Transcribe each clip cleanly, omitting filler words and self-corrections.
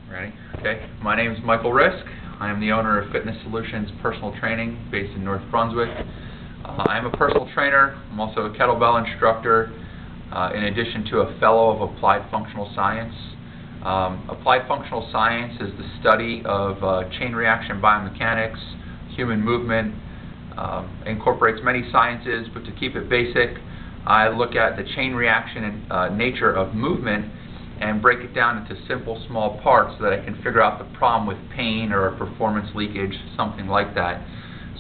Ready? Okay. My name is Michael Risk. I am the owner of Fitness Solutions Personal Training based in North Brunswick. I am a personal trainer. I'm also a kettlebell instructor, in addition to a fellow of Applied Functional Science. Applied Functional Science is the study of chain reaction biomechanics, human movement, incorporates many sciences, but to keep it basic, I look at the chain reaction and nature of movement and break it down into simple, small parts so that I can figure out the problem with pain or performance leakage, something like that.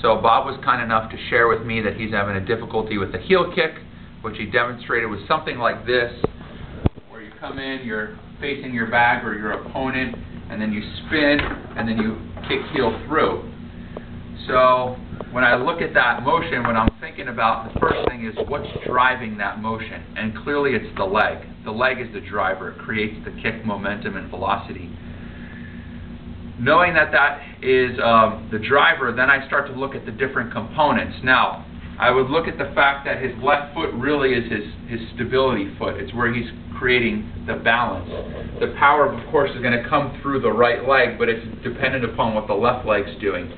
So Bob was kind enough to share with me that he's having a difficulty with the heel kick, which he demonstrated with something like this, where you come in, you're facing your bag or your opponent, and then you spin, and then you kick heel through. So when I look at that motion, what I'm thinking about, the first thing is what's driving that motion, and clearly it's the leg. The leg is the driver. It creates the kick momentum and velocity. Knowing that that is the driver, then I start to look at the different components. Now, I would look at the fact that his left foot really is his stability foot. It's where he's creating the balance. The power, of course, is going to come through the right leg, but it's dependent upon what the left leg's doing.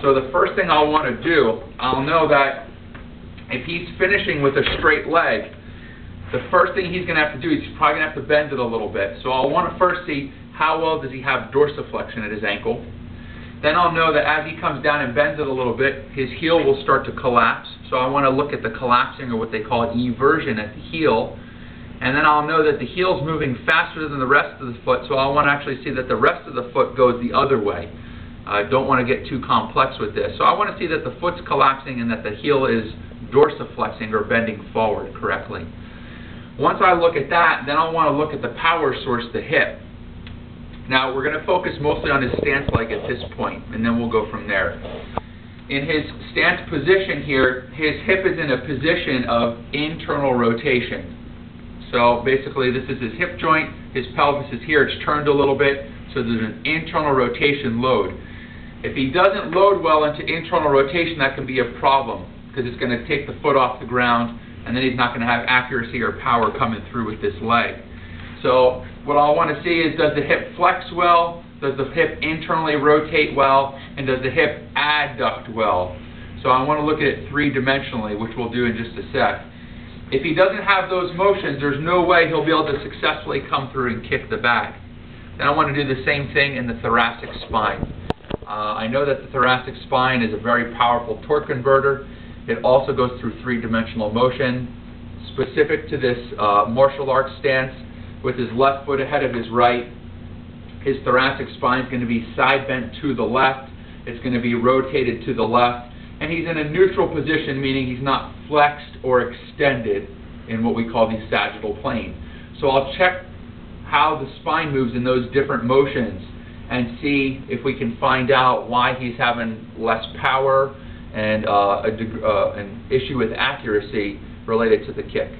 So the first thing I'll want to do, I'll know that if he's finishing with a straight leg, the first thing he's going to have to do is he's probably going to have to bend it a little bit. So I'll want to first see how well does he have dorsiflexion at his ankle. Then I'll know that as he comes down and bends it a little bit, his heel will start to collapse. So I want to look at the collapsing, or what they call eversion, at the heel. And then I'll know that the heel's moving faster than the rest of the foot, so I'll want to actually see that the rest of the foot goes the other way. I don't want to get too complex with this. So I want to see that the foot's collapsing and that the heel is dorsiflexing or bending forward correctly. Once I look at that, then I'll want to look at the power source, the hip. Now we're going to focus mostly on his stance leg at this point, and then we'll go from there. In his stance position here, his hip is in a position of internal rotation. So basically this is his hip joint, his pelvis is here, it's turned a little bit, so there's an internal rotation load. If he doesn't load well into internal rotation, that can be a problem, because it's going to take the foot off the ground, and then he's not going to have accuracy or power coming through with this leg. So what I'll want to see is, does the hip flex well, does the hip internally rotate well, and does the hip adduct well? So I want to look at it three-dimensionally, which we'll do in just a sec. If he doesn't have those motions, there's no way he'll be able to successfully come through and kick the bag. Then I want to do the same thing in the thoracic spine. I know that the thoracic spine is a very powerful torque converter. It also goes through three-dimensional motion. Specific to this martial arts stance, with his left foot ahead of his right, his thoracic spine is going to be side bent to the left. It's going to be rotated to the left. And he's in a neutral position, meaning he's not flexed or extended in what we call the sagittal plane. So I'll check how the spine moves in those different motions and see if we can find out why he's having less power and an issue with accuracy related to the kick.